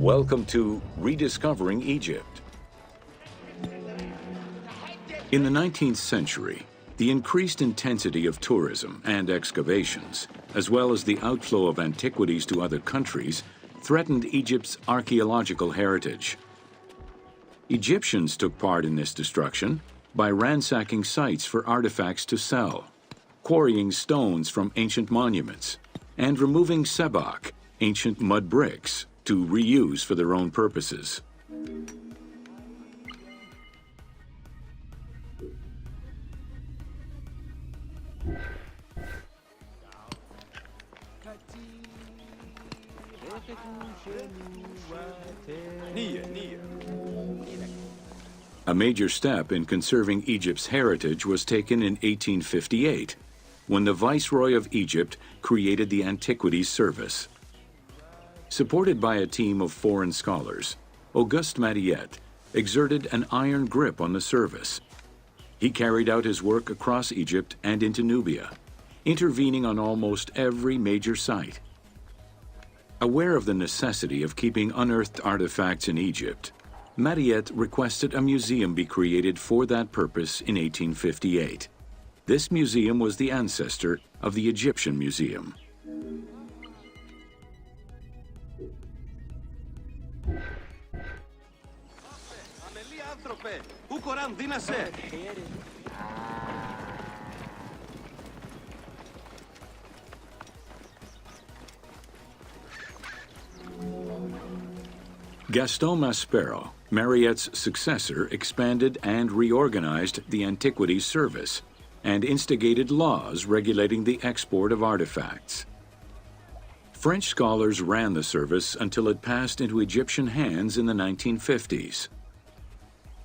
Welcome to Rediscovering Egypt. In the 19th century, the increased intensity of tourism and excavations, as well as the outflow of antiquities to other countries, threatened Egypt's archaeological heritage. Egyptians took part in this destruction by ransacking sites for artifacts to sell, quarrying stones from ancient monuments, and removing sebak, ancient mud bricks, to reuse for their own purposes. A major step in conserving Egypt's heritage was taken in 1858, when the Viceroy of Egypt created the Antiquities Service. Supported by a team of foreign scholars, Auguste Mariette exerted an iron grip on the service. He carried out his work across Egypt and into Nubia, intervening on almost every major site. Aware of the necessity of keeping unearthed artifacts in Egypt, Mariette requested a museum be created for that purpose in 1858. This museum was the ancestor of the Egyptian Museum. Gaston Maspero, Mariette's successor, expanded and reorganized the Antiquities Service and instigated laws regulating the export of artifacts. French scholars ran the service until it passed into Egyptian hands in the 1950s.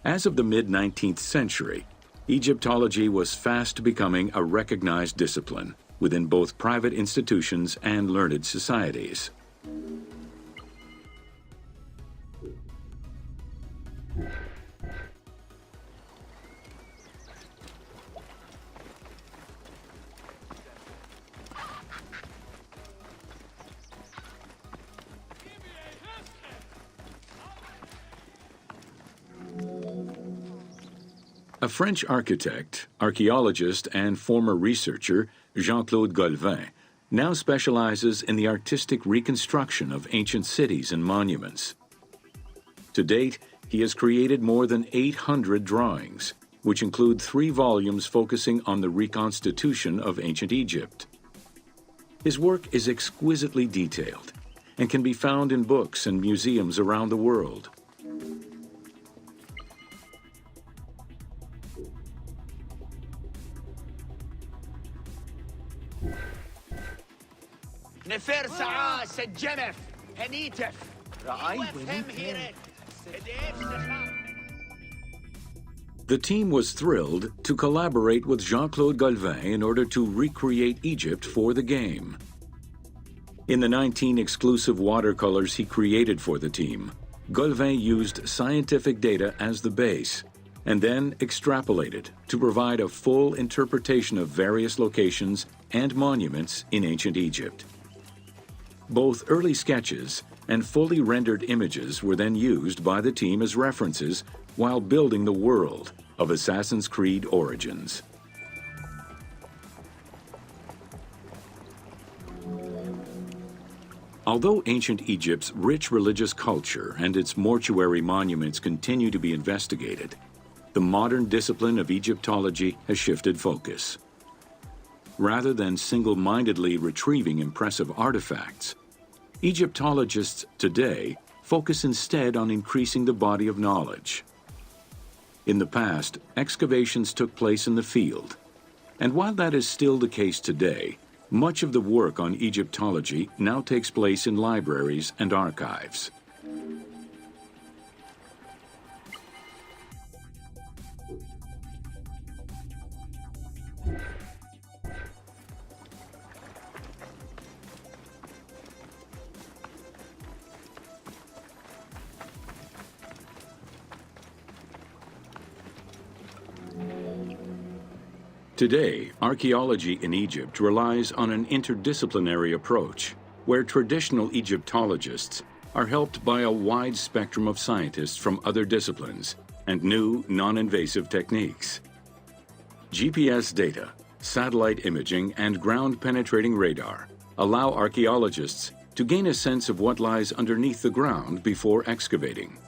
As of the mid-19th century, Egyptology was fast becoming a recognized discipline within both private institutions and learned societies. A French architect, archaeologist, and former researcher, Jean-Claude Golvin, now specializes in the artistic reconstruction of ancient cities and monuments. To date, he has created more than 800 drawings, which include 3 volumes focusing on the reconstitution of ancient Egypt. His work is exquisitely detailed and can be found in books and museums around the world. نفر ساعة سجمف هنيتف رأي The team was thrilled to collaborate with Jean-Claude Golvin in order to recreate Egypt for the game. In the 19 exclusive watercolors he created for the team, Golvin used scientific data as the base and then extrapolated to provide a full interpretation of various locations and monuments in ancient Egypt. Both early sketches and fully rendered images were then used by the team as references while building the world of Assassin's Creed Origins. Although ancient Egypt's rich religious culture and its mortuary monuments continue to be investigated, the modern discipline of Egyptology has shifted focus. Rather than single-mindedly retrieving impressive artifacts, Egyptologists today focus instead on increasing the body of knowledge. In the past, excavations took place in the field, and while that is still the case today, much of the work on Egyptology now takes place in libraries and archives. Today, archaeology in Egypt relies on an interdisciplinary approach, where traditional Egyptologists are helped by a wide spectrum of scientists from other disciplines and new non-invasive techniques. GPS data, satellite imaging, and ground-penetrating radar allow archaeologists to gain a sense of what lies underneath the ground before excavating.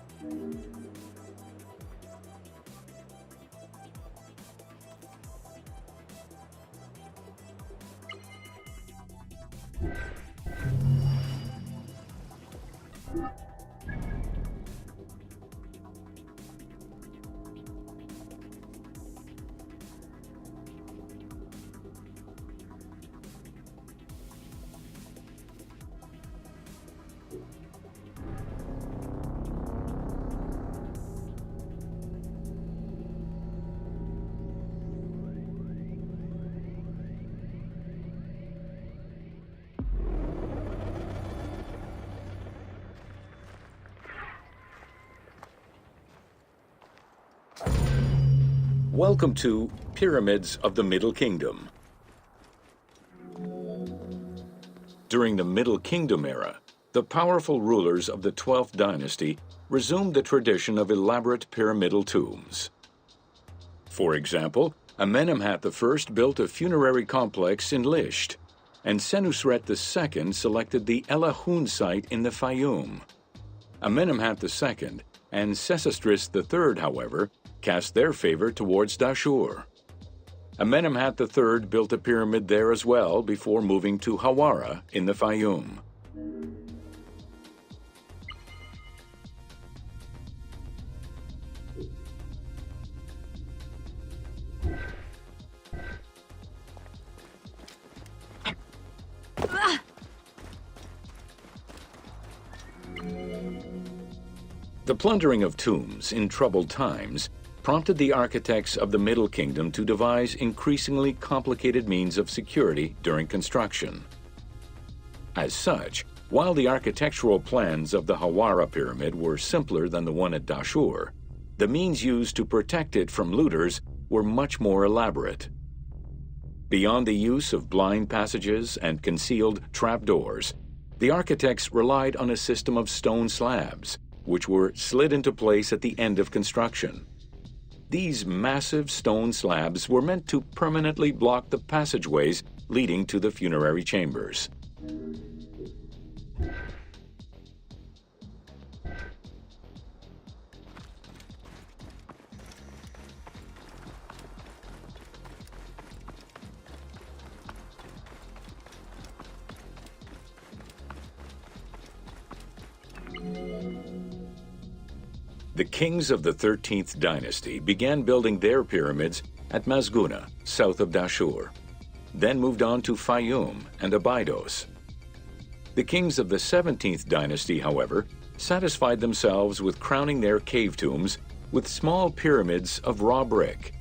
Welcome to Pyramids of the Middle Kingdom. During the Middle Kingdom era, the powerful rulers of the 12th dynasty resumed the tradition of elaborate pyramidal tombs. For example, Amenemhat I built a funerary complex in Lisht, and Senusret II selected the El Ahun site in the Fayum. Amenemhat II and Sesostris III, however, cast their favor towards Dashur. Amenemhat III built a pyramid there as well before moving to Hawara in the Fayum. The plundering of tombs in troubled times prompted the architects of the Middle Kingdom to devise increasingly complicated means of security during construction. As such, while the architectural plans of the Hawara pyramid were simpler than the one at Dashur, the means used to protect it from looters were much more elaborate. Beyond the use of blind passages and concealed trapdoors, the architects relied on a system of stone slabs, which were slid into place at the end of construction. These massive stone slabs were meant to permanently block the passageways leading to the funerary chambers. The kings of the 13th dynasty began building their pyramids at Masguna, south of Dashur, then moved on to Fayum and Abydos. The kings of the 17th dynasty, however, satisfied themselves with crowning their cave tombs with small pyramids of raw brick.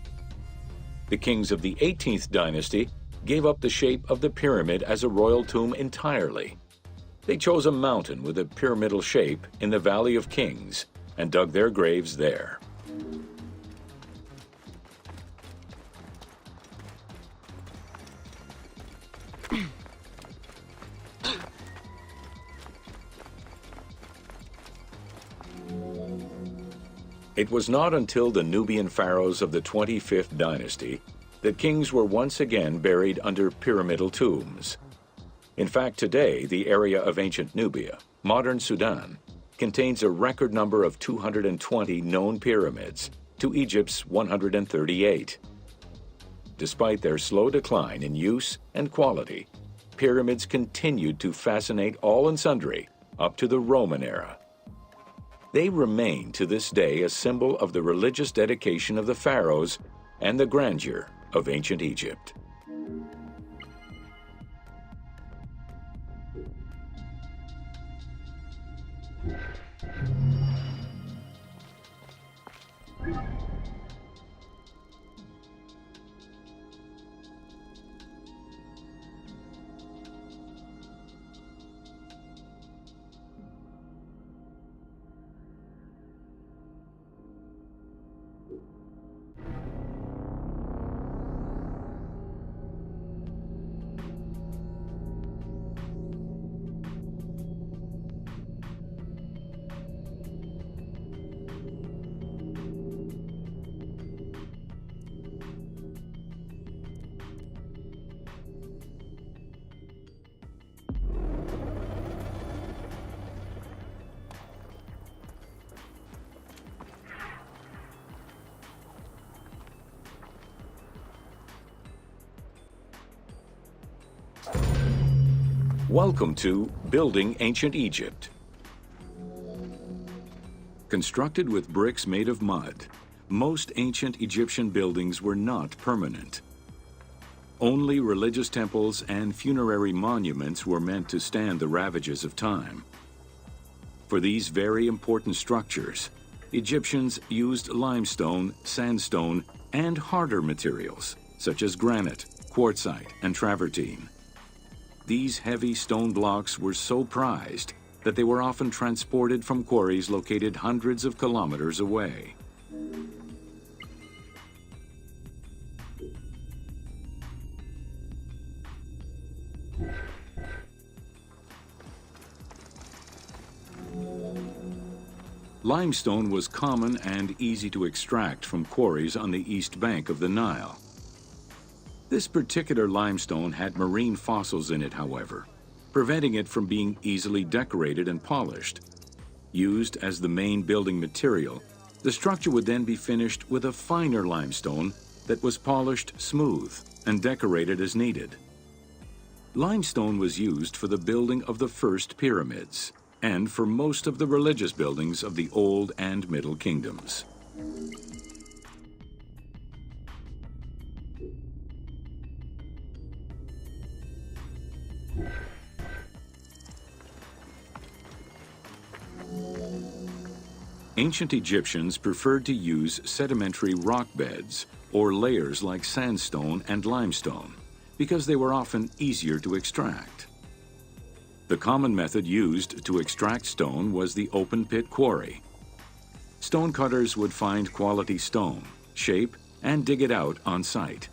The kings of the 18th dynasty gave up the shape of the pyramid as a royal tomb entirely. They chose a mountain with a pyramidal shape in the Valley of Kings and dug their graves there. It was not until the Nubian pharaohs of the 25th dynasty that kings were once again buried under pyramidal tombs. In fact, today, the area of ancient Nubia, modern Sudan, contains a record number of 220 known pyramids to Egypt's 138. Despite their slow decline in use and quality, pyramids continued to fascinate all and sundry up to the Roman era. They remain to this day a symbol of the religious dedication of the pharaohs and the grandeur of ancient Egypt. Welcome to Building Ancient Egypt. Constructed with bricks made of mud, most ancient Egyptian buildings were not permanent. Only religious temples and funerary monuments were meant to stand the ravages of time. For these very important structures, Egyptians used limestone, sandstone, and harder materials, such as granite, quartzite, and travertine. These heavy stone blocks were so prized that they were often transported from quarries located hundreds of kilometers away. Limestone was common and easy to extract from quarries on the east bank of the Nile. This particular limestone had marine fossils in it, however, preventing it from being easily decorated and polished. Used as the main building material, the structure would then be finished with a finer limestone that was polished smooth and decorated as needed. Limestone was used for the building of the first pyramids and for most of the religious buildings of the Old and Middle Kingdoms. Ancient Egyptians preferred to use sedimentary rock beds or layers like sandstone and limestone because they were often easier to extract. The common method used to extract stone was the open pit quarry. Stonecutters would find quality stone, shape, and dig it out on site.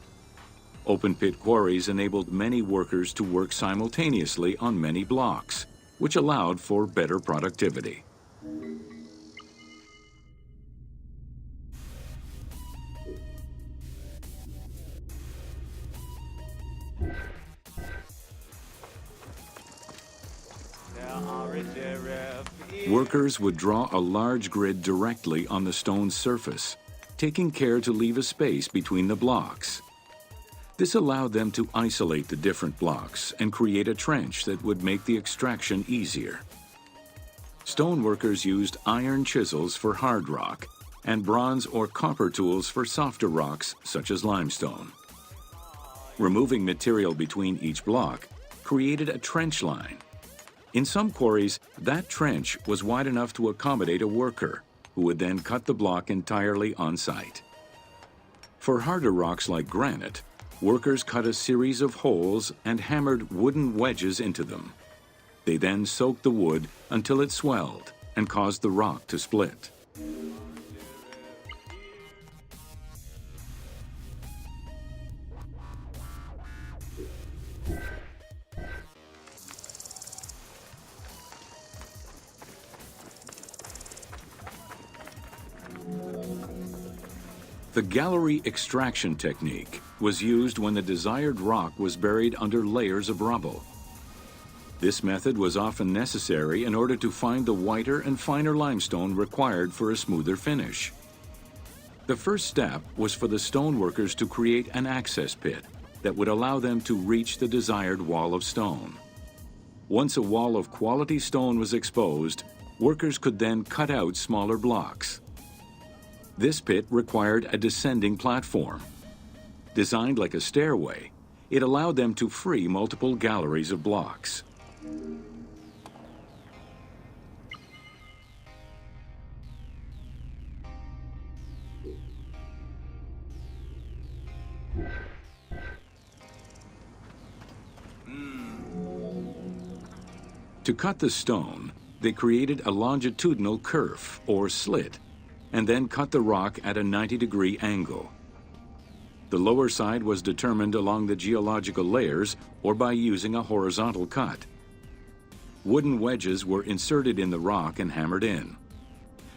Open pit quarries enabled many workers to work simultaneously on many blocks, which allowed for better productivity. Workers would draw a large grid directly on the stone's surface, taking care to leave a space between the blocks. This allowed them to isolate the different blocks and create a trench that would make the extraction easier. Stoneworkers used iron chisels for hard rock and bronze or copper tools for softer rocks such as limestone. Removing material between each block created a trench line. In some quarries, that trench was wide enough to accommodate a worker, who would then cut the block entirely on site. For harder rocks like granite, workers cut a series of holes and hammered wooden wedges into them. They then soaked the wood until it swelled and caused the rock to split. The gallery extraction technique was used when the desired rock was buried under layers of rubble. This method was often necessary in order to find the whiter and finer limestone required for a smoother finish. The first step was for the stoneworkers to create an access pit that would allow them to reach the desired wall of stone. Once a wall of quality stone was exposed, workers could then cut out smaller blocks. This pit required a descending platform. Designed like a stairway, it allowed them to free multiple galleries of blocks. To cut the stone, they created a longitudinal kerf, or slit, and then cut the rock at a 90-degree angle. The lower side was determined along the geological layers or by using a horizontal cut. Wooden wedges were inserted in the rock and hammered in.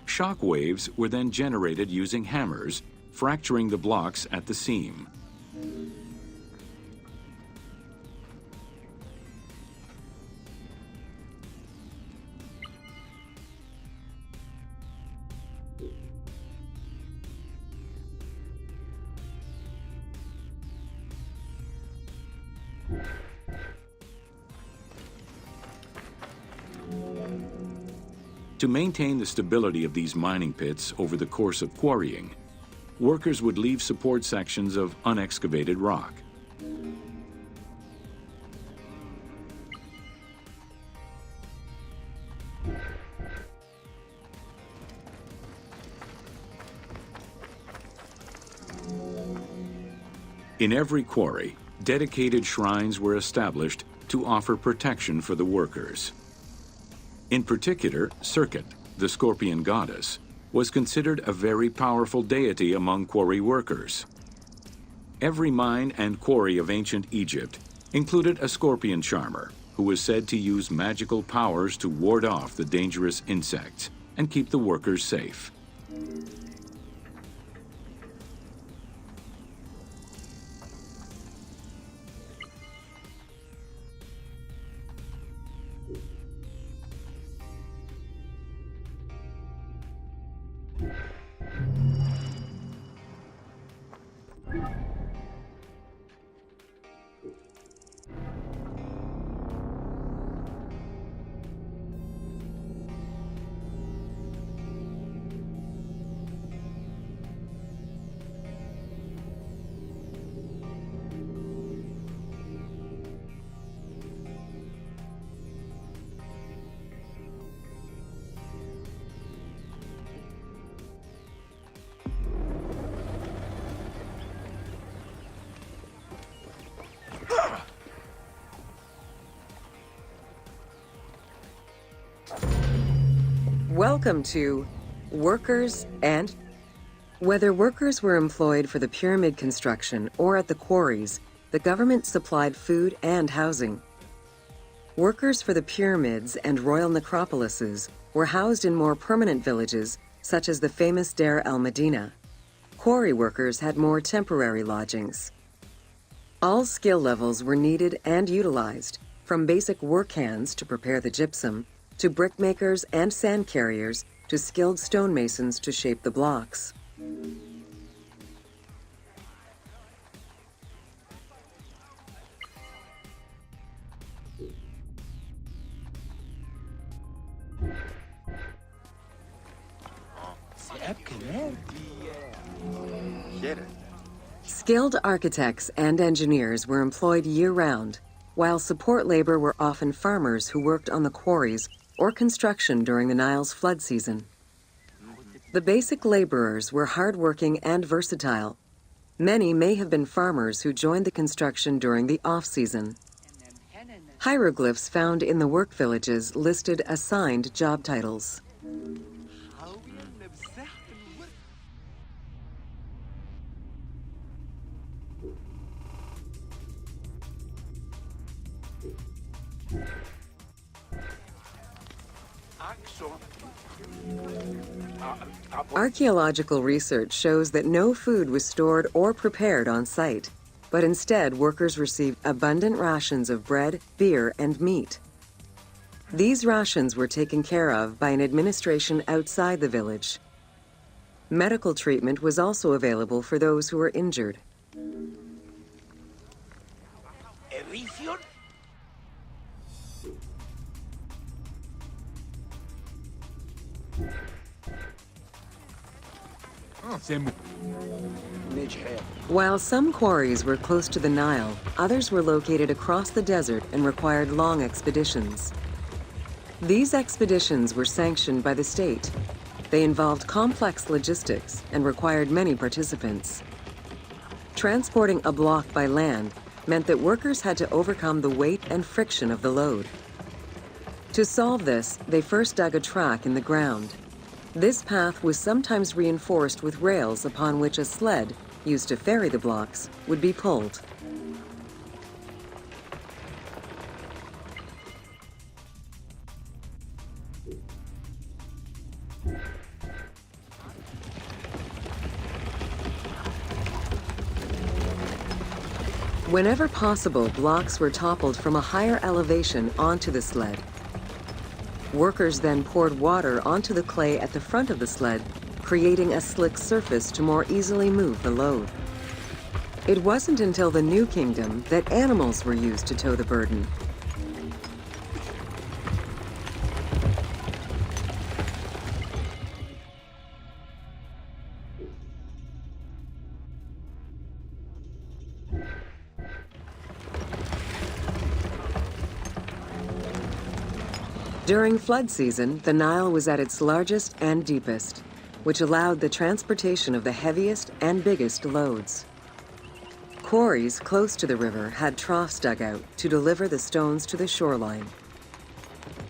Shock waves were then generated using hammers, fracturing the blocks at the seam. To maintain the stability of these mining pits over the course of quarrying, workers would leave support sections of unexcavated rock. In every quarry, dedicated shrines were established to offer protection for the workers. In particular, Serket, the scorpion goddess, was considered a very powerful deity among quarry workers. Every mine and quarry of ancient Egypt included a scorpion charmer who was said to use magical powers to ward off the dangerous insects and keep the workers safe. Welcome to Workers and... Whether workers were employed for the pyramid construction or at the quarries, the government supplied food and housing. Workers for the pyramids and royal necropolises were housed in more permanent villages, such as the famous Deir el-Medina. Quarry workers had more temporary lodgings. All skill levels were needed and utilized, from basic work hands to prepare the gypsum, to brickmakers and sand carriers, to skilled stonemasons to shape the blocks. Skilled architects and engineers were employed year-round, while support labor were often farmers who worked on the quarries or construction during the Nile's flood season. The basic laborers were hardworking and versatile. Many may have been farmers who joined the construction during the off-season. Hieroglyphs found in the work villages listed assigned job titles. Archaeological research shows that no food was stored or prepared on site, but instead workers received abundant rations of bread, beer, and meat. These rations were taken care of by an administration outside the village. Medical treatment was also available for those who were injured. While some quarries were close to the Nile, others were located across the desert and required long expeditions. These expeditions were sanctioned by the state. They involved complex logistics and required many participants. Transporting a block by land meant that workers had to overcome the weight and friction of the load. To solve this, they first dug a track in the ground. This path was sometimes reinforced with rails upon which a sled, used to ferry the blocks, would be pulled. Whenever possible, blocks were toppled from a higher elevation onto the sled. Workers then poured water onto the clay at the front of the sled, creating a slick surface to more easily move the load. It wasn't until the New Kingdom that animals were used to tow the burden. During flood season, the Nile was at its largest and deepest, which allowed the transportation of the heaviest and biggest loads. Quarries close to the river had troughs dug out to deliver the stones to the shoreline.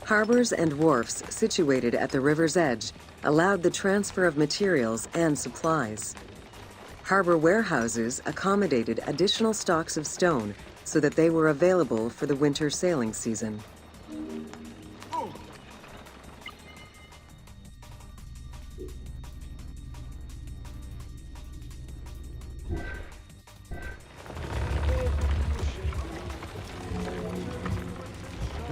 Harbors and wharfs situated at the river's edge allowed the transfer of materials and supplies. Harbor warehouses accommodated additional stocks of stone so that they were available for the winter sailing season.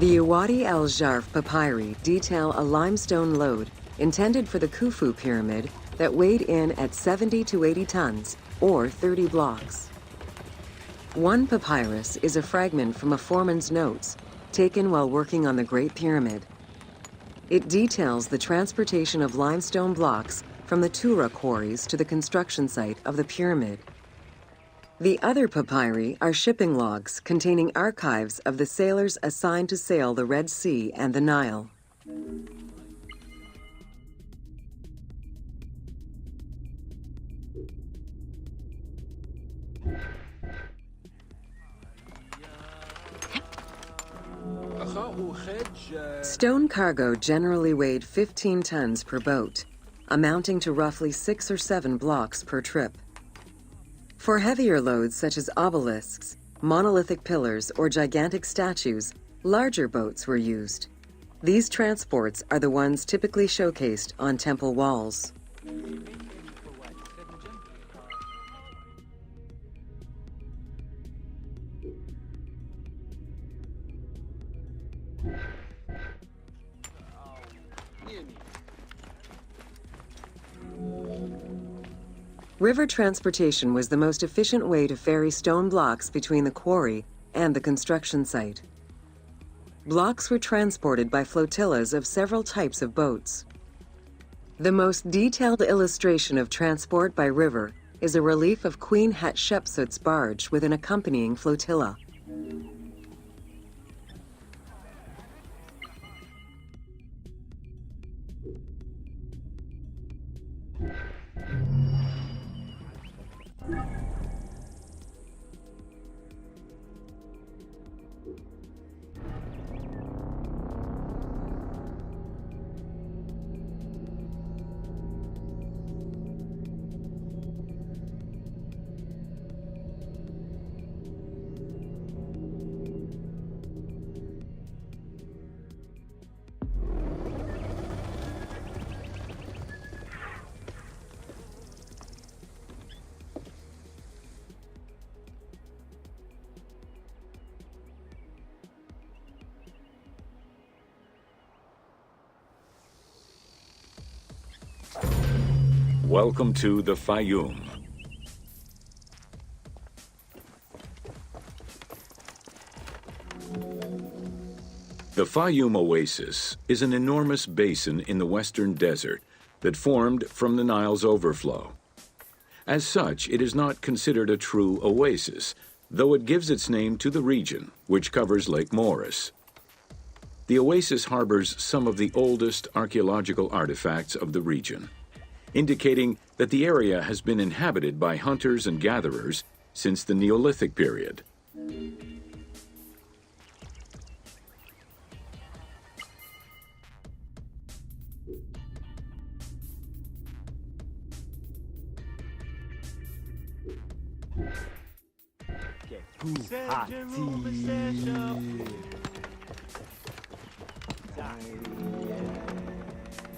The Wadi al-Jarf papyri detail a limestone load intended for the Khufu pyramid that weighed in at 70 to 80 tons, or 30 blocks. One papyrus is a fragment from a foreman's notes taken while working on the Great Pyramid. It details the transportation of limestone blocks from the Tura quarries to the construction site of the pyramid. The other papyri are shipping logs containing archives of the sailors assigned to sail the Red Sea and the Nile. Stone cargo generally weighed 15 tons per boat, amounting to roughly 6 or 7 blocks per trip. For heavier loads such as obelisks, monolithic pillars, or gigantic statues, larger boats were used. These transports are the ones typically showcased on temple walls. River transportation was the most efficient way to ferry stone blocks between the quarry and the construction site. Blocks were transported by flotillas of several types of boats. The most detailed illustration of transport by river is a relief of Queen Hatshepsut's barge with an accompanying flotilla. Welcome to the Fayoum. The Fayoum Oasis is an enormous basin in the western desert that formed from the Nile's overflow. As such, it is not considered a true oasis, though it gives its name to the region, which covers Lake Moeris. The oasis harbors some of the oldest archaeological artifacts of the region, indicating that the area has been inhabited by hunters and gatherers since the Neolithic period.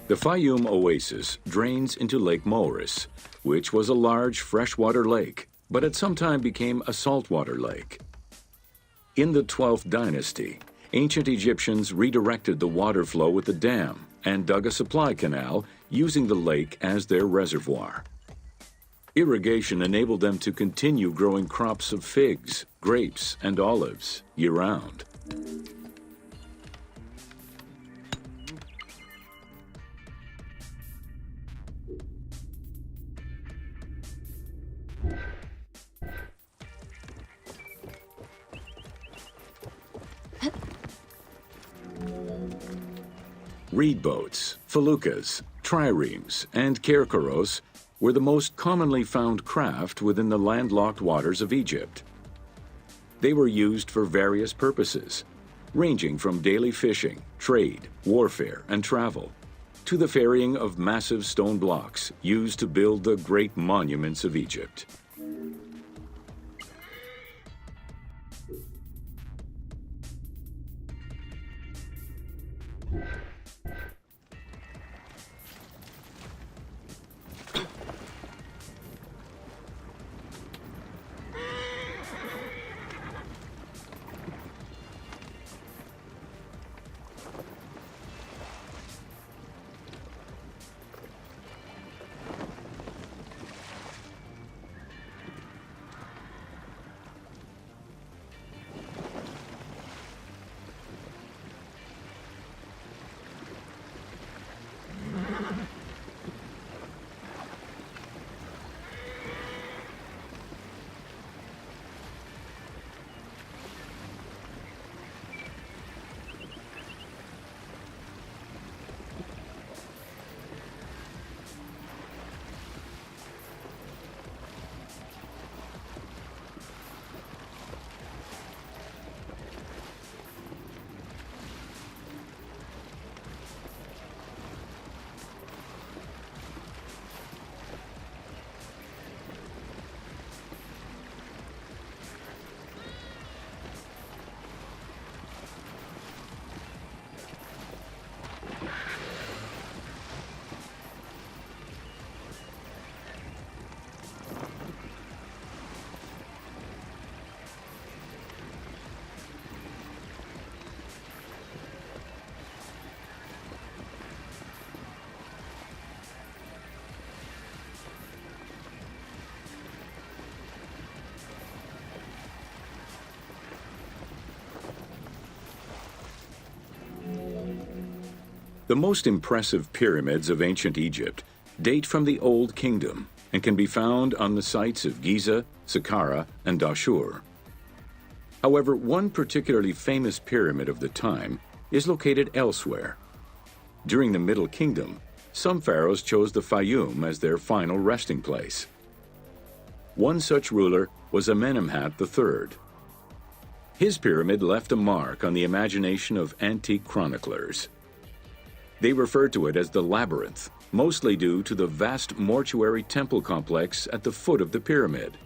The Fayoum Oasis drains into Lake Moeris, which was a large freshwater lake, but at some time became a saltwater lake. In the 12th dynasty, ancient Egyptians redirected the water flow with a dam and dug a supply canal using the lake as their reservoir. Irrigation enabled them to continue growing crops of figs, grapes, and olives year-round. Reed boats, feluccas, triremes, and kerkeros were the most commonly found craft within the landlocked waters of Egypt. They were used for various purposes, ranging from daily fishing, trade, warfare, and travel, to the ferrying of massive stone blocks used to build the great monuments of Egypt. The most impressive pyramids of ancient Egypt date from the Old Kingdom and can be found on the sites of Giza, Saqqara, and Dashur. However, one particularly famous pyramid of the time is located elsewhere. During the Middle Kingdom, some pharaohs chose the Fayum as their final resting place. One such ruler was Amenemhat III. His pyramid left a mark on the imagination of antique chroniclers. They refer to it as the Labyrinth, mostly due to the vast mortuary temple complex at the foot of the pyramid.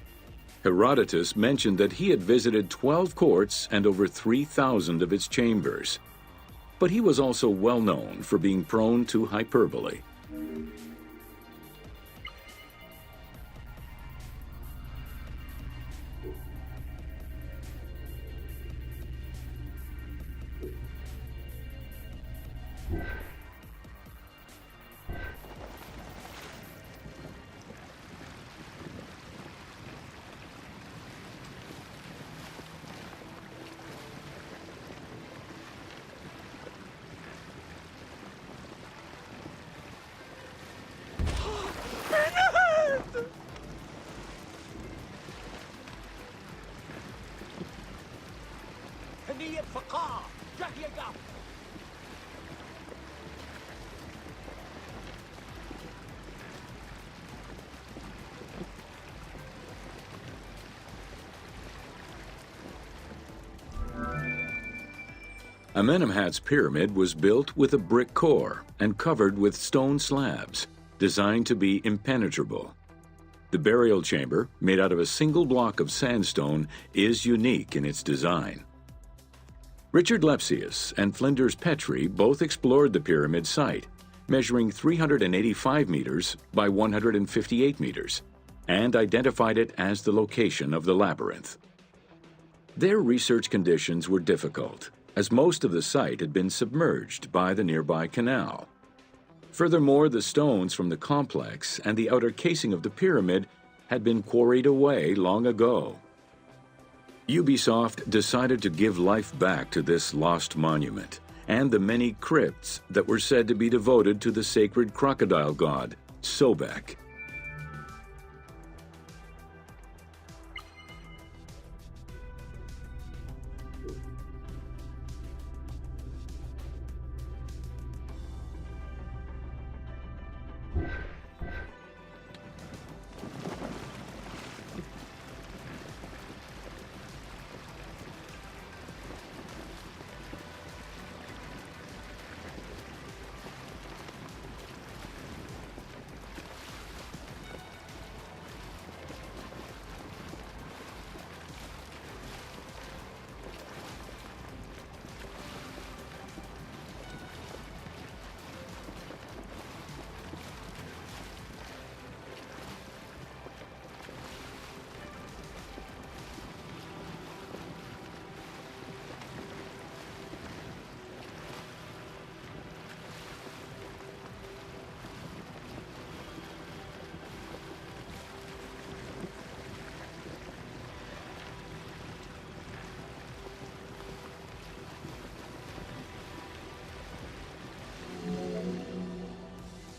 Herodotus mentioned that he had visited 12 courts and over 3,000 of its chambers. But he was also well known for being prone to hyperbole. Amenemhat's pyramid was built with a brick core and covered with stone slabs, designed to be impenetrable. The burial chamber, made out of a single block of sandstone, is unique in its design. Richard Lepsius and Flinders Petrie both explored the pyramid site, measuring 385 meters by 158 meters, and identified it as the location of the labyrinth. Their research conditions were difficult, as most of the site had been submerged by the nearby canal. Furthermore, the stones from the complex and the outer casing of the pyramid had been quarried away long ago. Ubisoft decided to give life back to this lost monument and the many crypts that were said to be devoted to the sacred crocodile god, Sobek.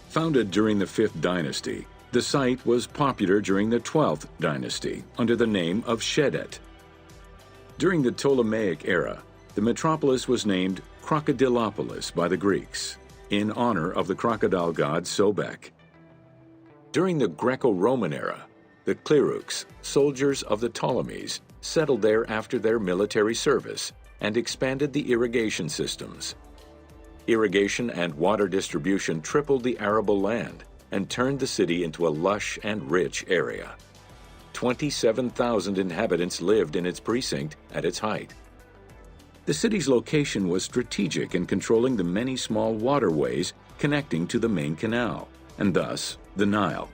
Founded during the 5th dynasty, the site was popular during the 12th dynasty under the name of Shedet. During the Ptolemaic era, the metropolis was named Crocodilopolis by the Greeks, in honor of the crocodile god Sobek. During the Greco-Roman era, the Cleruks, soldiers of the Ptolemies, settled there after their military service and expanded the irrigation systems. Irrigation and water distribution tripled the arable land and turned the city into a lush and rich area. 27,000 inhabitants lived in its precinct at its height. The city's location was strategic in controlling the many small waterways connecting to the main canal, and thus the Nile.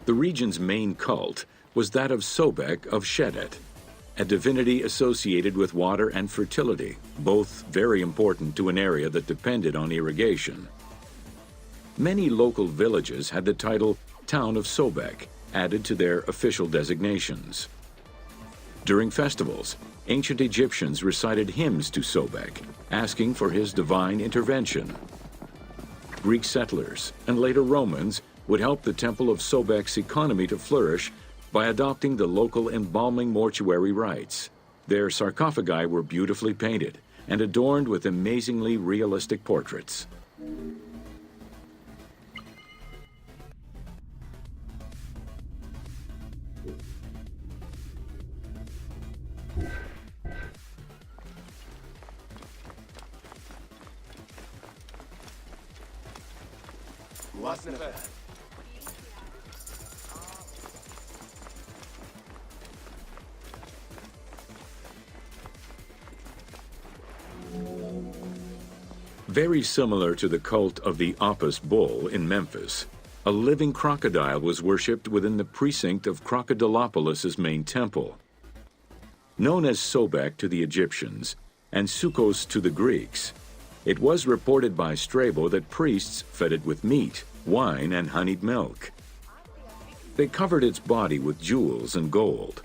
The region's main cult was that of Sobek of Shedet, a divinity associated with water and fertility, both very important to an area that depended on irrigation. Many local villages had the title Town of Sobek added to their official designations. During festivals, ancient Egyptians recited hymns to Sobek, asking for his divine intervention. Greek settlers and later Romans would help the Temple of Sobek's economy to flourish by adopting the local embalming mortuary rites. Their sarcophagi were beautifully painted and adorned with amazingly realistic portraits. Very similar to the cult of the Apis bull in Memphis, a living crocodile was worshipped within the precinct of Crocodilopolis's main temple. Known as Sobek to the Egyptians and Sukkos to the Greeks, it was reported by Strabo that priests fed it with meat, wine, and honeyed milk. They covered its body with jewels and gold.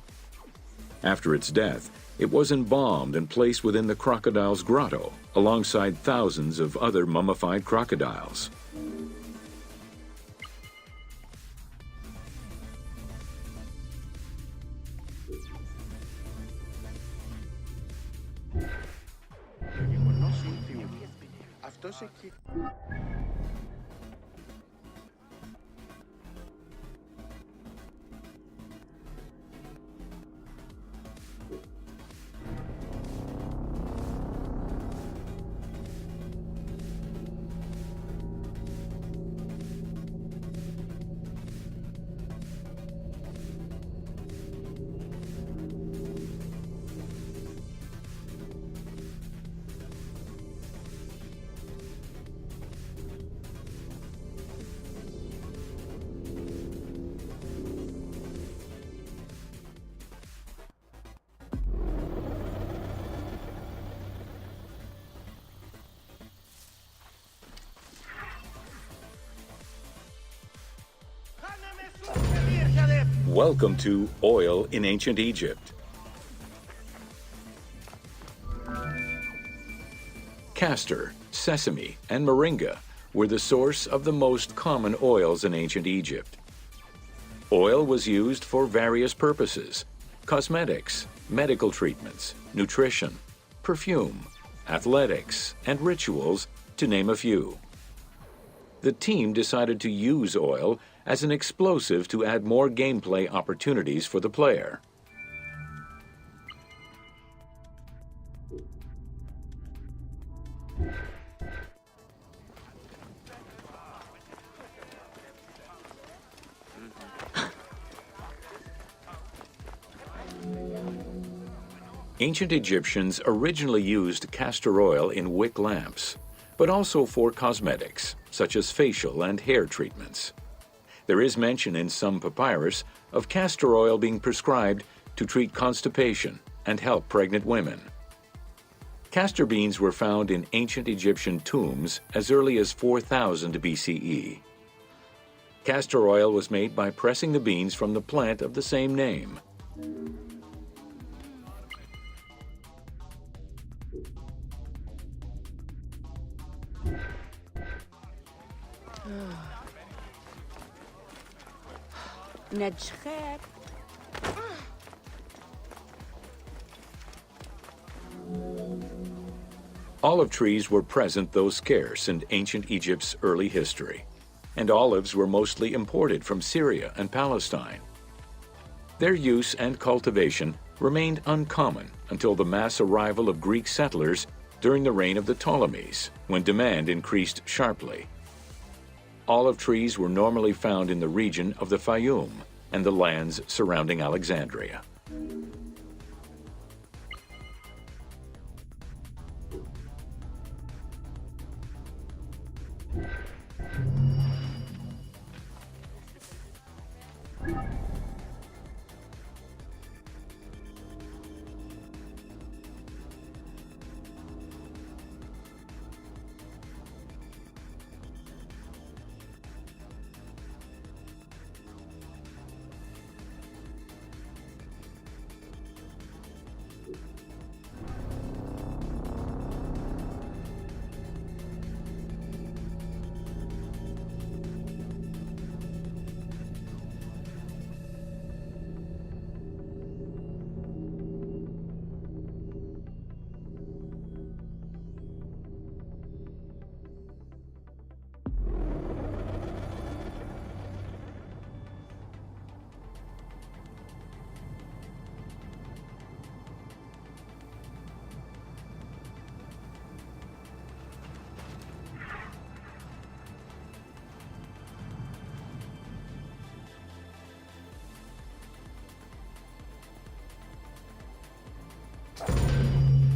After its death, it was embalmed and placed within the crocodile's grotto, alongside thousands of other mummified crocodiles. Welcome to Oil in Ancient Egypt. Castor, sesame, and moringa were the source of the most common oils in ancient Egypt. Oil was used for various purposes: cosmetics, medical treatments, nutrition, perfume, athletics, and rituals, to name a few. The team decided to use oil as an explosive to add more gameplay opportunities for the player. Ancient Egyptians originally used castor oil in wick lamps, but also for cosmetics, such as facial and hair treatments. There is mention in some papyrus of castor oil being prescribed to treat constipation and help pregnant women. Castor beans were found in ancient Egyptian tombs as early as 4000 BCE. Castor oil was made by pressing the beans from the plant of the same name. نجخير. Olive trees were present though scarce in ancient Egypt's early history, and olives were mostly imported from Syria and Palestine. Their use and cultivation remained uncommon until the mass arrival of Greek settlers during the reign of the Ptolemies, when demand increased sharply. Olive trees were normally found in the region of the Fayum and the lands surrounding Alexandria.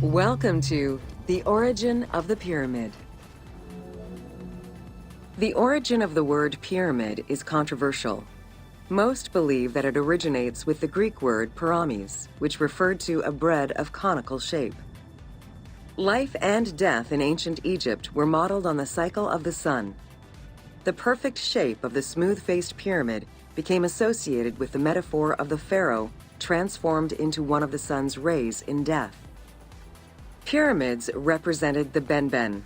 Welcome to The Origin of the Pyramid. The origin of the word pyramid is controversial. Most believe that it originates with the Greek word pyramis, which referred to a bread of conical shape. Life and death in ancient Egypt were modeled on the cycle of the sun. The perfect shape of the smooth-faced pyramid became associated with the metaphor of the pharaoh transformed into one of the sun's rays in death. Pyramids represented the Benben,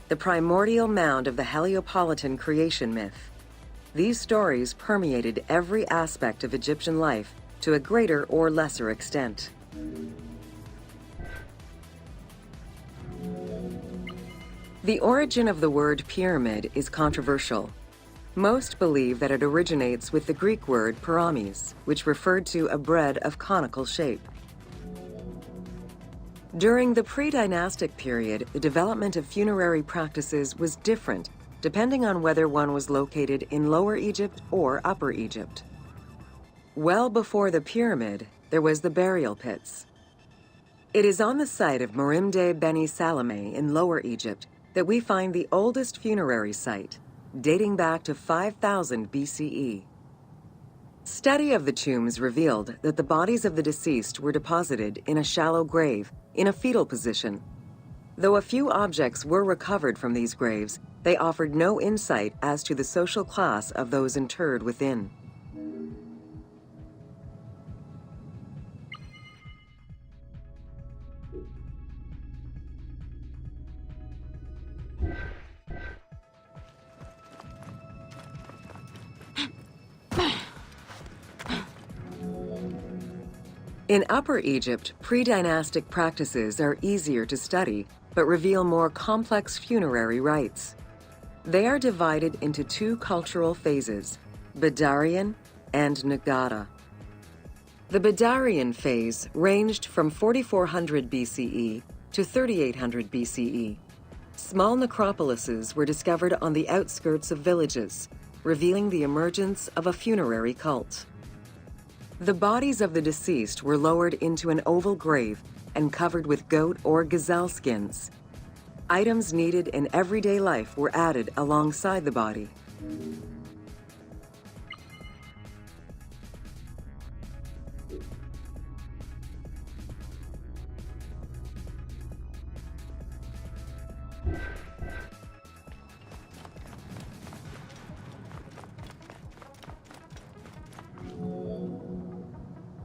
the primordial mound of the Heliopolitan creation myth. These stories permeated every aspect of Egyptian life to a greater or lesser extent. The origin of the word pyramid is controversial. Most believe that it originates with the Greek word pyramis, which referred to a bread of conical shape. During the pre-dynastic period, the development of funerary practices was different depending on whether one was located in Lower Egypt or Upper Egypt. Well before the pyramid, there was the burial pits. It is on the site of Merimde Beni Salome in Lower Egypt that we find the oldest funerary site, dating back to 5000 BCE. Study of the tombs revealed that the bodies of the deceased were deposited in a shallow grave in a fetal position. Though a few objects were recovered from these graves, they offered no insight as to the social class of those interred within. In Upper Egypt, pre-dynastic practices are easier to study, but reveal more complex funerary rites. They are divided into two cultural phases, Badarian and Nagada. The Badarian phase ranged from 4400 BCE to 3800 BCE. Small necropolises were discovered on the outskirts of villages, revealing the emergence of a funerary cult. The bodies of the deceased were lowered into an oval grave and covered with goat or gazelle skins. Items needed in everyday life were added alongside the body.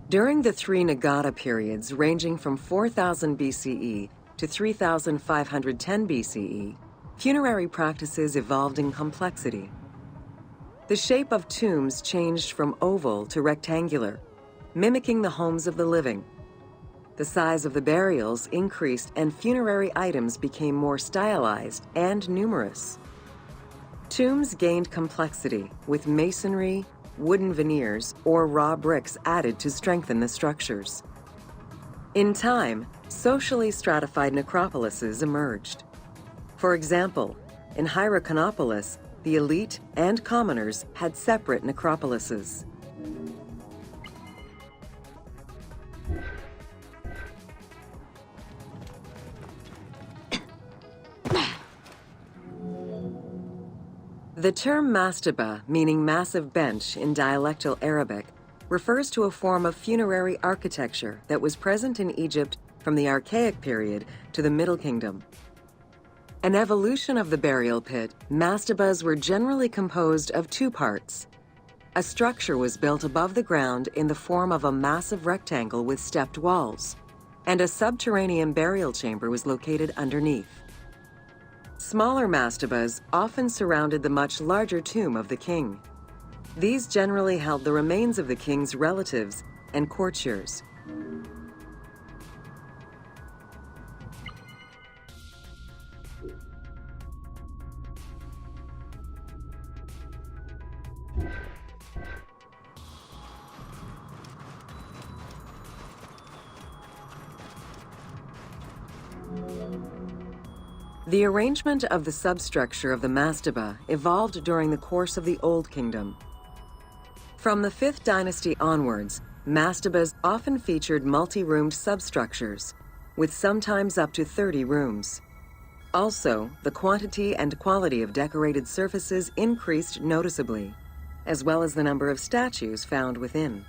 During the three Nagada periods ranging from 4000 BCE to 3510 BCE, funerary practices evolved in complexity. The shape of tombs changed from oval to rectangular, mimicking the homes of the living. The size of the burials increased and funerary items became more stylized and numerous. Tombs gained complexity with masonry, wooden veneers, or raw bricks added to strengthen the structures. In time, socially stratified necropolises emerged. For example, in Hierakonpolis, the elite and commoners had separate necropolises. The term mastaba, meaning massive bench in dialectal Arabic, refers to a form of funerary architecture that was present in Egypt from the Archaic period to the Middle Kingdom. An evolution of the burial pit, mastabas were generally composed of two parts. A structure was built above the ground in the form of a massive rectangle with stepped walls, and a subterranean burial chamber was located underneath. Smaller mastabas often surrounded the much larger tomb of the king. These generally held the remains of the king's relatives and courtiers. The arrangement of the substructure of the mastaba evolved during the course of the Old Kingdom. From the 5th dynasty onwards, mastabas often featured multi-roomed substructures, with sometimes up to 30 rooms. Also, the quantity and quality of decorated surfaces increased noticeably, as well as the number of statues found within.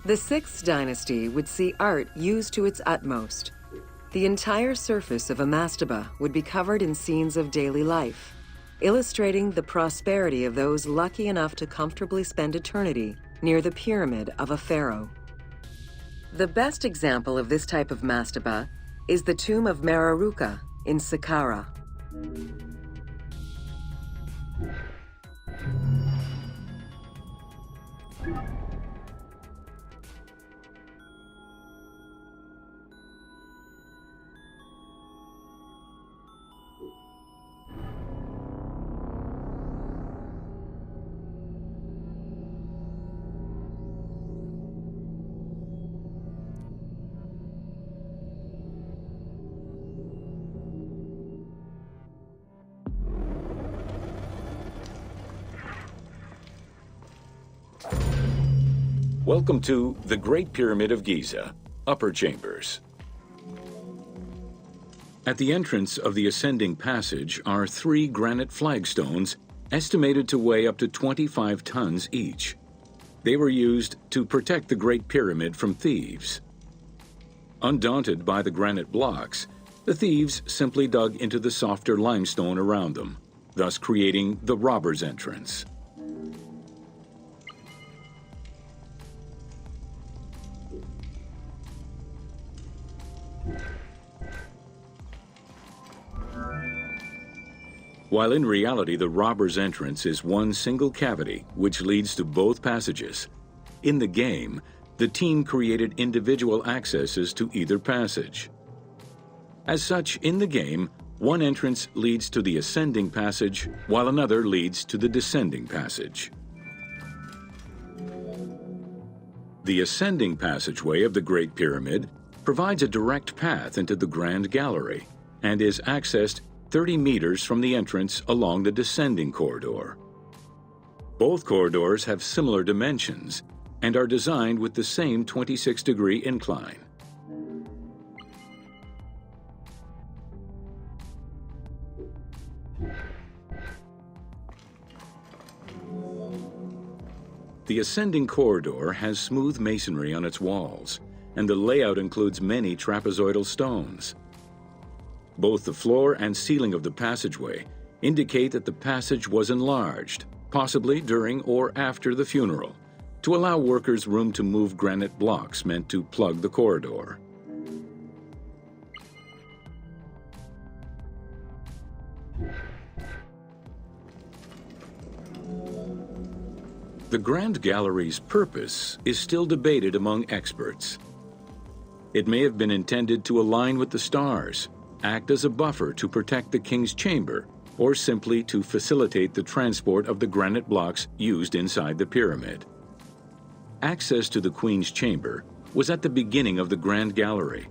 The 6th dynasty would see art used to its utmost. The entire surface of a mastaba would be covered in scenes of daily life, illustrating the prosperity of those lucky enough to comfortably spend eternity near the pyramid of a pharaoh. The best example of this type of mastaba is the tomb of Mereruka in Saqqara. Welcome to the Great Pyramid of Giza, Upper Chambers. At the entrance of the ascending passage are 3 granite flagstones estimated to weigh up to 25 tons each. They were used to protect the Great Pyramid from thieves. Undaunted by the granite blocks, the thieves simply dug into the softer limestone around them, thus creating the robber's entrance. while in reality the robber's entrance is one single cavity which leads to both passages. In the game, the team created individual accesses to either passage. As such, in the game, one entrance leads to the ascending passage, while another leads to the descending passage. The ascending passageway of the Great Pyramid provides a direct path into the Grand Gallery and is accessed 30 meters from the entrance along the descending corridor. Both corridors have similar dimensions and are designed with the same 26-degree incline. The ascending corridor has smooth masonry on its walls, and the layout includes many trapezoidal stones. Both the floor and ceiling of the passageway indicate that the passage was enlarged, possibly during or after the funeral, to allow workers room to move granite blocks meant to plug the corridor. The Grand Gallery's purpose is still debated among experts. It may have been intended to align with the stars, act as a buffer to protect the king's chamber, or simply to facilitate the transport of the granite blocks used inside the pyramid. Access to the queen's chamber was at the beginning of the Grand Gallery.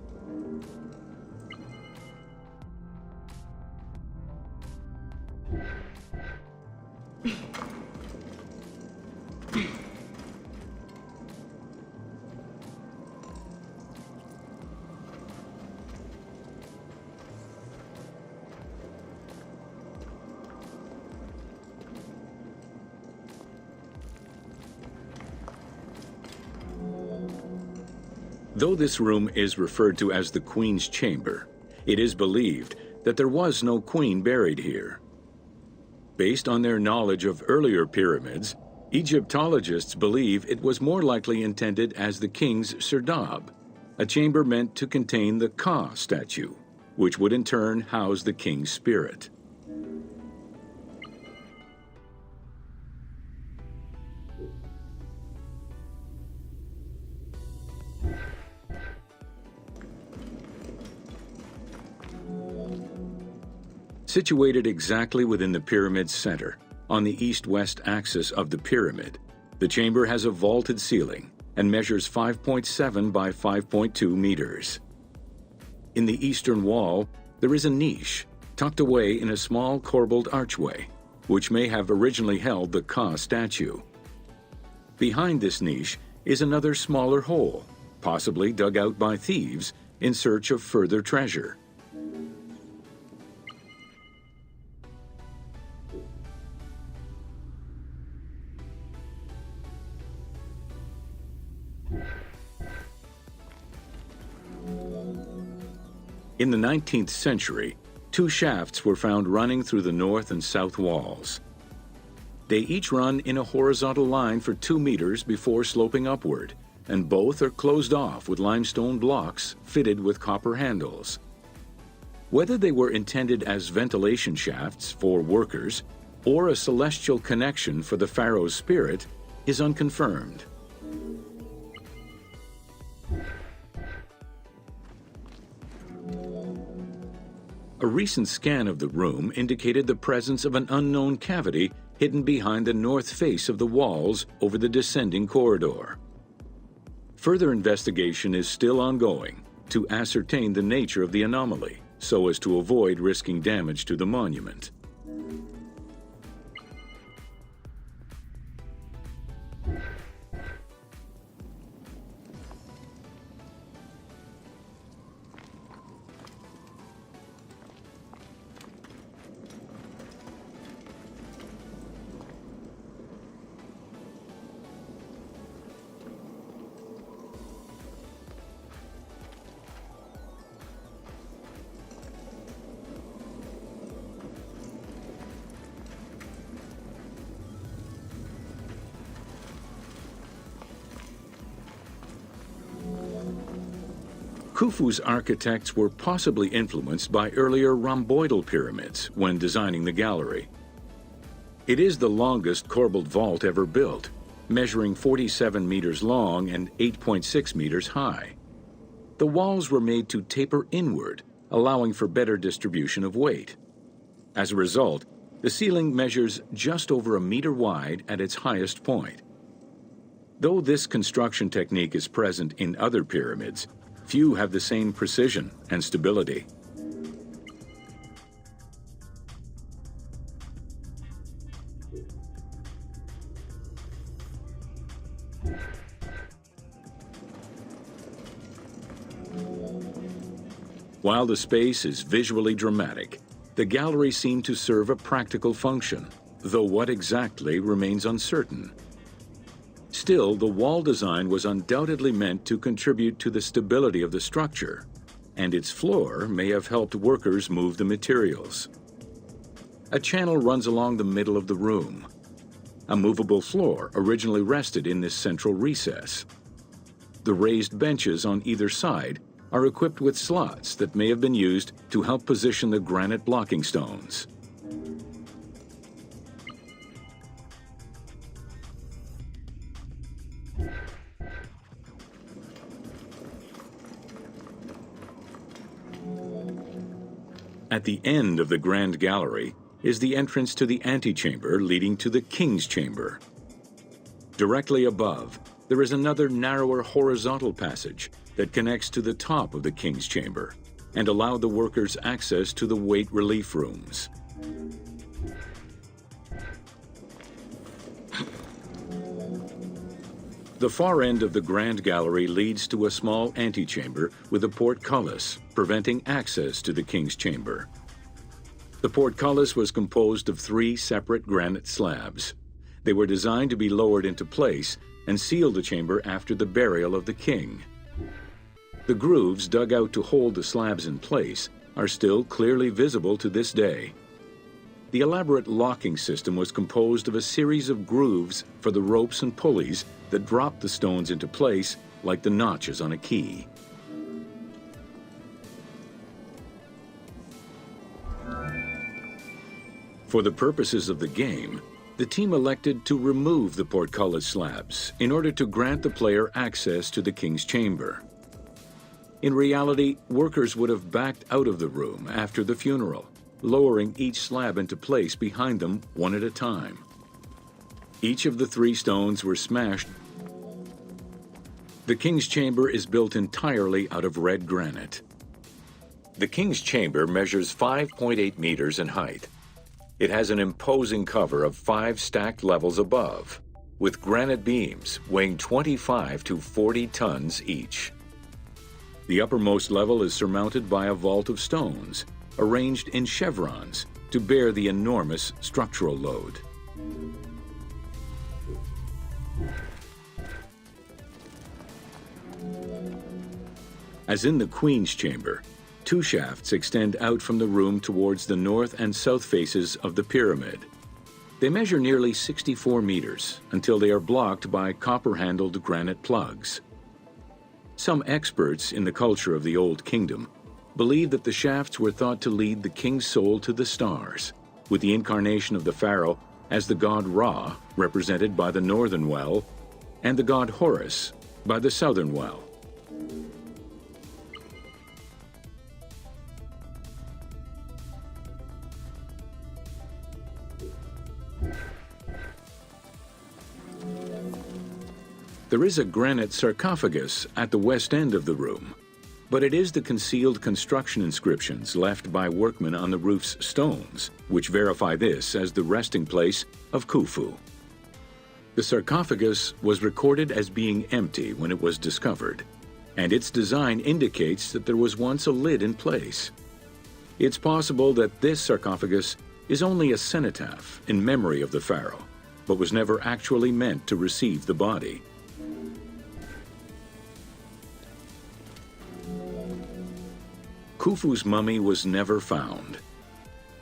Though this room is referred to as the Queen's Chamber, it is believed that there was no queen buried here. Based on their knowledge of earlier pyramids, Egyptologists believe it was more likely intended as the king's serdab, a chamber meant to contain the Ka statue, which would in turn house the king's spirit. Situated exactly within the pyramid's center, on the east-west axis of the pyramid, the chamber has a vaulted ceiling and measures 5.7 by 5.2 meters. In the eastern wall, there is a niche tucked away in a small corbelled archway, which may have originally held the Ka statue. Behind this niche is another smaller hole, possibly dug out by thieves in search of further treasure. In the 19th century, two shafts were found running through the north and south walls. They each run in a horizontal line for 2 meters before sloping upward, and both are closed off with limestone blocks fitted with copper handles. Whether they were intended as ventilation shafts for workers or a celestial connection for the pharaoh's spirit is unconfirmed. A recent scan of the room indicated the presence of an unknown cavity hidden behind the north face of the walls over the descending corridor. Further investigation is still ongoing to ascertain the nature of the anomaly so as to avoid risking damage to the monument. Khufu's architects were possibly influenced by earlier rhomboidal pyramids when designing the gallery. It is the longest corbelled vault ever built, measuring 47 meters long and 8.6 meters high. The walls were made to taper inward, allowing for better distribution of weight. As a result, the ceiling measures just over a meter wide at its highest point. Though this construction technique is present in other pyramids, few have the same precision and stability. While the space is visually dramatic, the gallery seemed to serve a practical function, though what exactly remains uncertain. Still, the wall design was undoubtedly meant to contribute to the stability of the structure, and its floor may have helped workers move the materials. A channel runs along the middle of the room. A movable floor originally rested in this central recess. The raised benches on either side are equipped with slots that may have been used to help position the granite blocking stones. At the end of the Grand Gallery is the entrance to the antechamber leading to the King's Chamber. Directly above, there is another narrower horizontal passage that connects to the top of the King's Chamber and allow the workers access to the weight relief rooms. The far end of the Grand Gallery leads to a small antechamber with a portcullis, preventing access to the King's Chamber. The portcullis was composed of 3 separate granite slabs. They were designed to be lowered into place and seal the chamber after the burial of the king. The grooves dug out to hold the slabs in place are still clearly visible to this day. The elaborate locking system was composed of a series of grooves for the ropes and pulleys that dropped the stones into place like the notches on a key. For the purposes of the game, the team elected to remove the portcullis slabs in order to grant the player access to the King's Chamber. In reality, workers would have backed out of the room after the funeral, lowering each slab into place behind them one at a time. Each of the 3 stones were smashed. The King's Chamber is built entirely out of red granite. The King's Chamber measures 5.8 meters in height. It has an imposing cover of 5 stacked levels above, with granite beams weighing 25 to 40 tons each. The uppermost level is surmounted by a vault of stones, arranged in chevrons to bear the enormous structural load. As in the Queen's Chamber, 2 shafts extend out from the room towards the north and south faces of the pyramid. They measure nearly 64 meters until they are blocked by copper-handled granite plugs. Some experts in the culture of the Old Kingdom believe that the shafts were thought to lead the king's soul to the stars, with the incarnation of the pharaoh as the god Ra, represented by the northern well, and the god Horus by the southern well. There is a granite sarcophagus at the west end of the room, but it is the concealed construction inscriptions left by workmen on the roof's stones which verify this as the resting place of Khufu. The sarcophagus was recorded as being empty when it was discovered, and its design indicates that there was once a lid in place. It's possible that this sarcophagus is only a cenotaph in memory of the pharaoh, but was never actually meant to receive the body. Khufu's mummy was never found.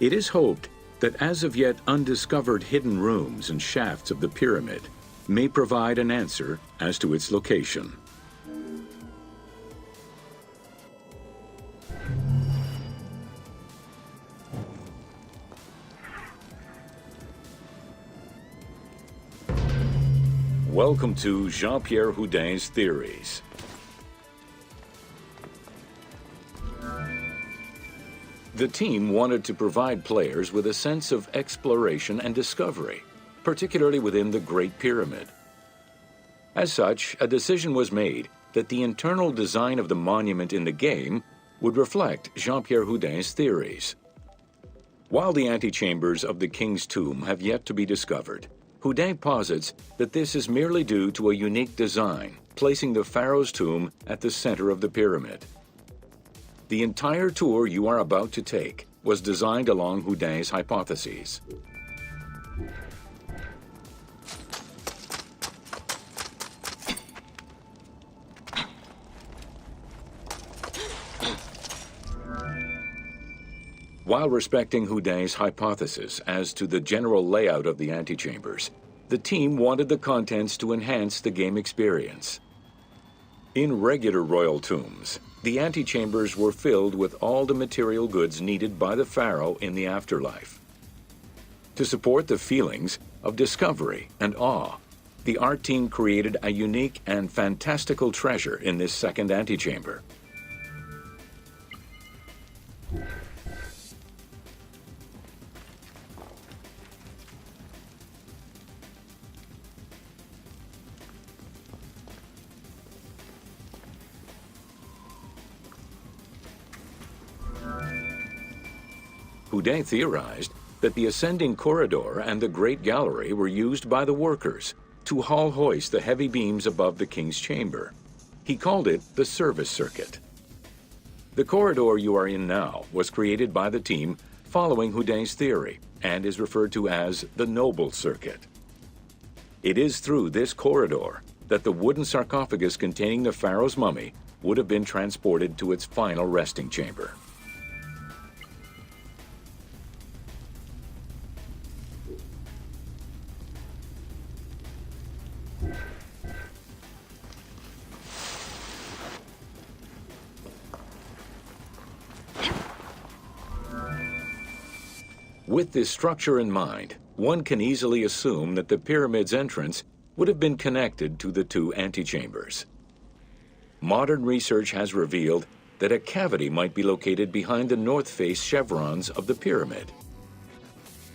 It is hoped that as of yet undiscovered hidden rooms and shafts of the pyramid may provide an answer as to its location. Welcome to Jean-Pierre Houdin's Theories. The team wanted to provide players with a sense of exploration and discovery, particularly within the Great Pyramid. As such, a decision was made that the internal design of the monument in the game would reflect Jean-Pierre Houdin's theories. While the antechambers of the King's Tomb have yet to be discovered, Houdin posits that this is merely due to a unique design, placing the pharaoh's tomb at the center of the pyramid. The entire tour you are about to take was designed along Houdin's hypotheses. While respecting Houdin's hypothesis as to the general layout of the antechambers, the team wanted the contents to enhance the game experience. In regular royal tombs, the antechambers were filled with all the material goods needed by the pharaoh in the afterlife. To support the feelings of discovery and awe, the art team created a unique and fantastical treasure in this second antechamber. Houdin theorized that the ascending corridor and the Great Gallery were used by the workers to haul hoist the heavy beams above the king's chamber. He called it the service circuit. The corridor you are in now was created by the team following Houdin's theory and is referred to as the Noble Circuit. It is through this corridor that the wooden sarcophagus containing the pharaoh's mummy would have been transported to its final resting chamber. With this structure in mind, one can easily assume that the pyramid's entrance would have been connected to the two antechambers. Modern research has revealed that a cavity might be located behind the north face chevrons of the pyramid.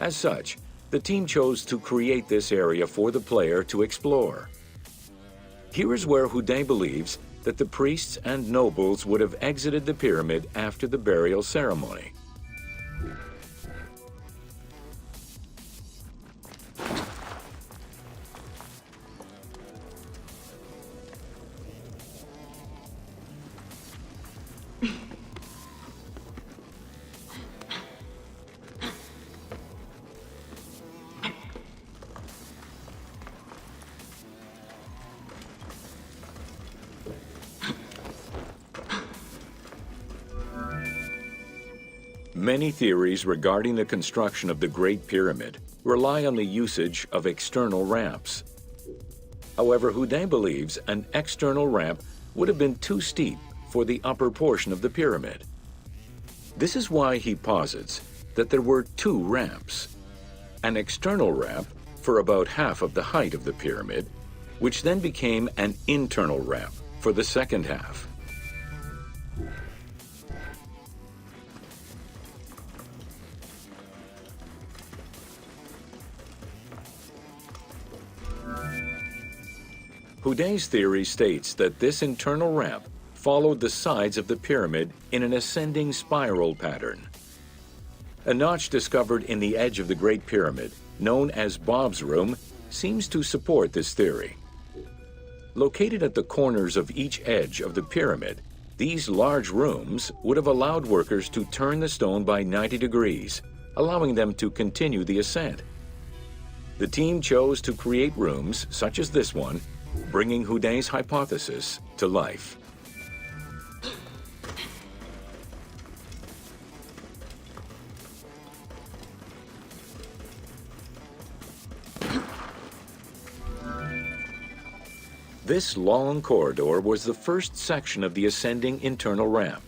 As such, the team chose to create this area for the player to explore. Here is where Houdin believes that the priests and nobles would have exited the pyramid after the burial ceremony. Many theories regarding the construction of the Great Pyramid rely on the usage of external ramps. However, Houdin believes an external ramp would have been too steep for the upper portion of the pyramid. This is why he posits that there were two ramps. An external ramp for about half of the height of the pyramid, which then became an internal ramp for the second half. Houdin's theory states that this internal ramp followed the sides of the pyramid in an ascending spiral pattern. A notch discovered in the edge of the Great Pyramid, known as Bob's Room, seems to support this theory. Located at the corners of each edge of the pyramid, these large rooms would have allowed workers to turn the stone by 90 degrees, allowing them to continue the ascent. The team chose to create rooms such as this one, bringing Houdin's hypothesis to life. This long corridor was the first section of the ascending internal ramp.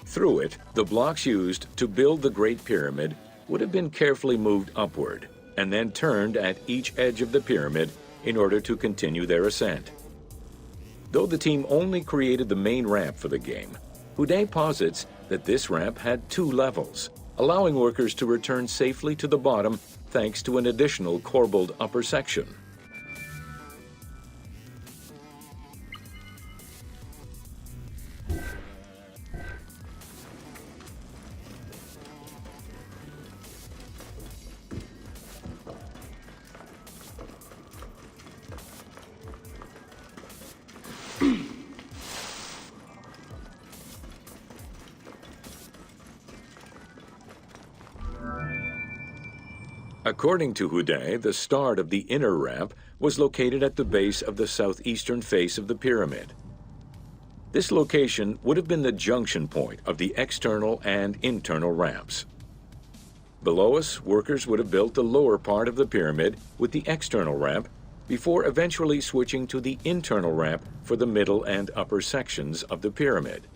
Through it, the blocks used to build the Great Pyramid would have been carefully moved upward and then turned at each edge of the pyramid in order to continue their ascent. Though the team only created the main ramp for the game, Houdet posits that this ramp had 2 levels, allowing workers to return safely to the bottom thanks to an additional corbelled upper section. According to Houdet, the start of the inner ramp was located at the base of the southeastern face of the pyramid. This location would have been the junction point of the external and internal ramps. Below us, workers would have built the lower part of the pyramid with the external ramp before eventually switching to the internal ramp for the middle and upper sections of the pyramid.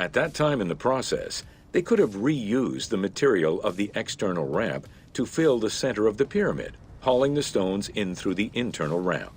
At that time in the process, they could have reused the material of the external ramp to fill the center of the pyramid, hauling the stones in through the internal ramp.